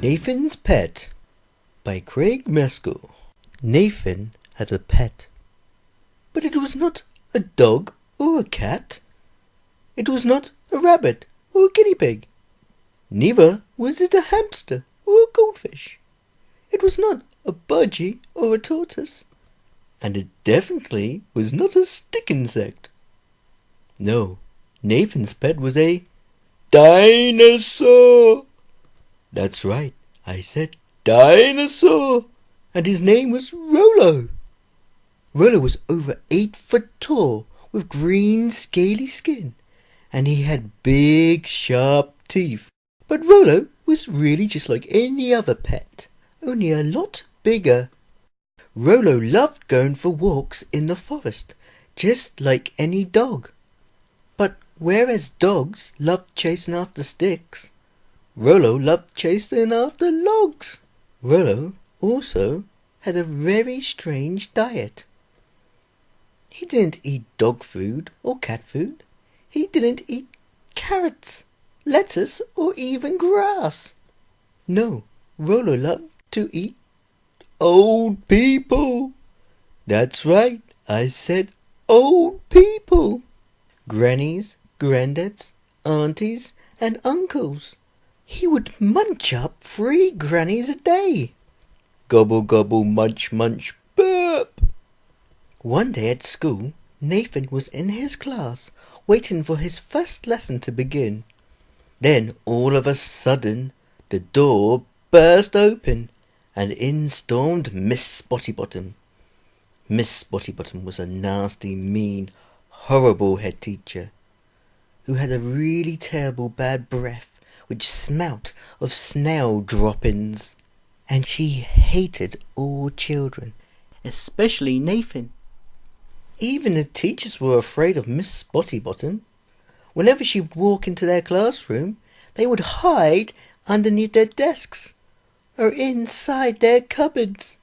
Nathan's Pet by Craig Maskell. Nathan had a pet, but it was not a dog or a cat. It was not a rabbit or a guinea pig. Neither was it a hamster or a goldfish. It was not a budgie or a tortoise. And it definitely was not a stick insect. No, Nathan's pet was a dinosaur. That's right, I said dinosaur. And his name was Rollo. Rollo was over 8 foot tall, with green scaly skin, and he had big sharp teeth. But Rollo was really just like any other pet, only a lot bigger. Rollo loved going for walks in the forest, just like any dog. But whereas dogs loved chasing after sticks, Rollo loved chasing after logs. Rollo also had a very strange diet. He didn't eat dog food or cat food. He didn't eat carrots, lettuce, or even grass. No, Rollo loved to eat old people. That's right, I said old people. Grannies, granddads, aunties, and uncles. He would munch up 3 grannies a day. Gobble, gobble, munch, munch, burp. One day at school, Nathan was in his class, waiting for his first lesson to begin. Then, all of a sudden, the door burst open, and in stormed Miss Spotty Bottom. Miss Spotty Bottom was a nasty, mean, horrible head teacher, who had a really terrible bad breath, which smelt of snail droppings. And she hated all children, especially Nathan. Even the teachers were afraid of Miss Spotty Bottom. Whenever she would walk into their classroom, they would hide underneath their desks or inside their cupboards.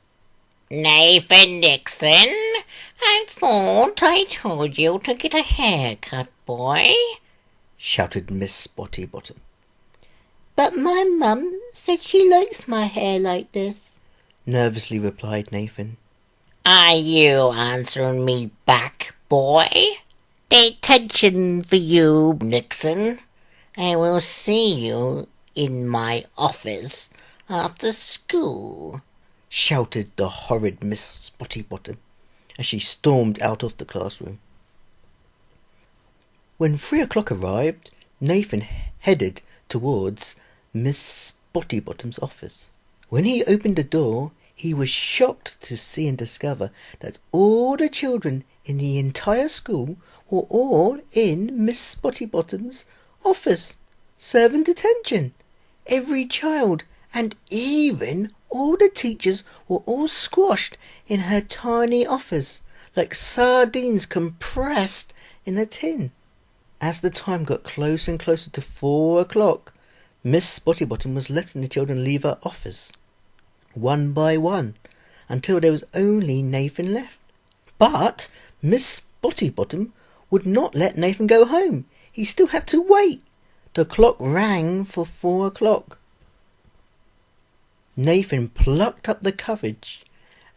Nathan Dixon, I thought I told you to get a haircut, boy, shouted Miss Spotty Bottom. But my mum said she likes my hair like this, nervously replied Nathan. Are you answering me back, boy? Detention for you, Nixon. I will see you in my office after school, shouted the horrid Miss Spotty Bottom as she stormed out of the classroom. When 3 o'clock arrived, Nathan headed towards Miss Spotty Bottom's office. When he opened the door, he was shocked to see and discover that all the children in the entire school were all in Miss Spotty Bottom's office, serving detention. Every child, and even all the teachers, were all squashed in her tiny office, like sardines compressed in a tin. As the time got closer and closer to 4 o'clock, Miss Spotty Bottom was letting the children leave her office, one by one, until there was only Nathan left. But Miss Spotty Bottom would not let Nathan go home. He still had to wait. The clock rang for 4 o'clock. Nathan plucked up the courage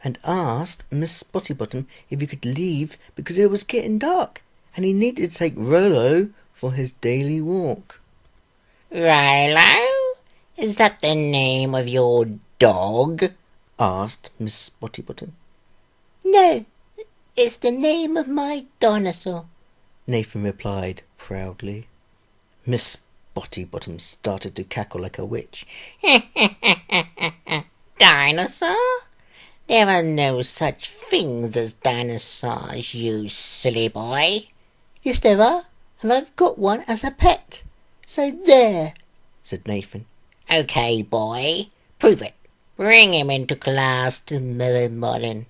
and asked Miss Spotty Bottom if he could leave because it was getting dark and he needed to take Rollo for his daily walk. Rollo? Is that the name of your dog? asked Miss Spotty Bottom. No, it's the name of my dinosaur, Nathan replied proudly. Miss Spotty Bottom started to cackle like a witch. Dinosaur? There are no such things as dinosaurs, you silly boy. Yes, there are, and I've got one as a pet. So there, said Nathan. Okay, boy, prove it. Bring him into class tomorrow morning,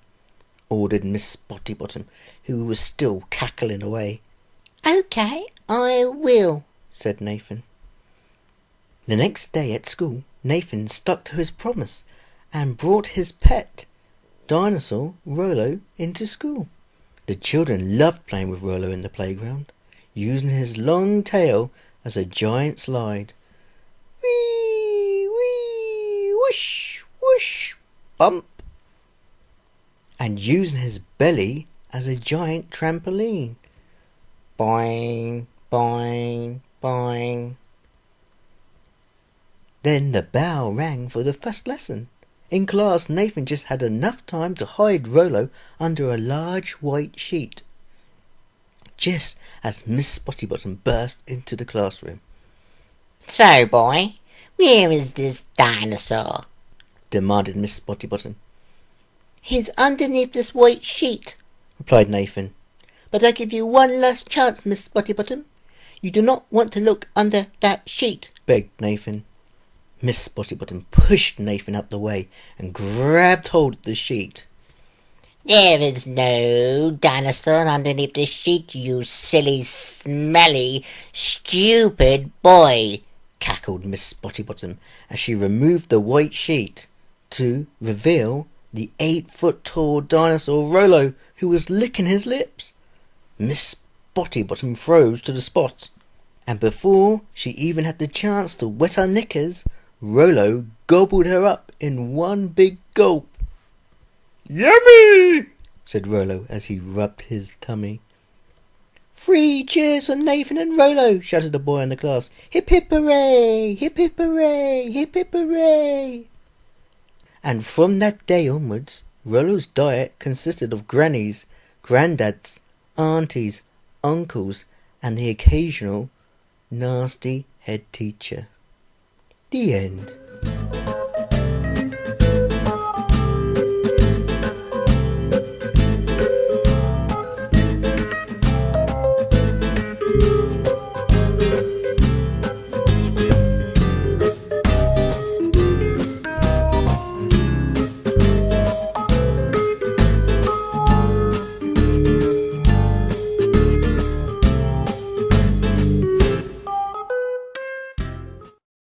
ordered Miss Spotty Bottom, who was still cackling away. Okay, I will, said Nathan. The next day at school, Nathan stuck to his promise and brought his pet, dinosaur Rollo, into school. The children loved playing with Rollo in the playground, using his long tail as a giant slide. Wee, wee, bump, and using his belly as a giant trampoline. Boing, boing, boing. Then the bell rang for the first lesson. In class, Nathan just had enough time to hide Rollo under a large white sheet, just as Miss Spottybottom burst into the classroom. "So, boy, where is this dinosaur?" demanded Miss Spottybottom. "He's underneath this white sheet," replied Nathan. "but I give you one last chance, Miss Spottybottom. You do not want to look under that sheet," begged Nathan. Miss Spottybottom pushed Nathan out the way and grabbed hold of the sheet. "There is no dinosaur underneath the sheet, you silly, smelly, stupid boy," cackled Miss Spottybottom as she removed the white sheet to reveal the 8-foot-tall dinosaur Rollo, who was licking his lips. Miss Spottybottom froze to the spot, and before she even had the chance to wet her knickers, Rollo gobbled her up in one big gulp. "Yummy!" said Rollo as he rubbed his tummy. "3 cheers for Nathan and Rollo!" shouted a boy in the class. "Hip hip hooray! Hip hip hooray! Hip hip hooray!" And from that day onwards, Rollo's diet consisted of grannies, granddads, aunties, uncles, and the occasional nasty head teacher. The end.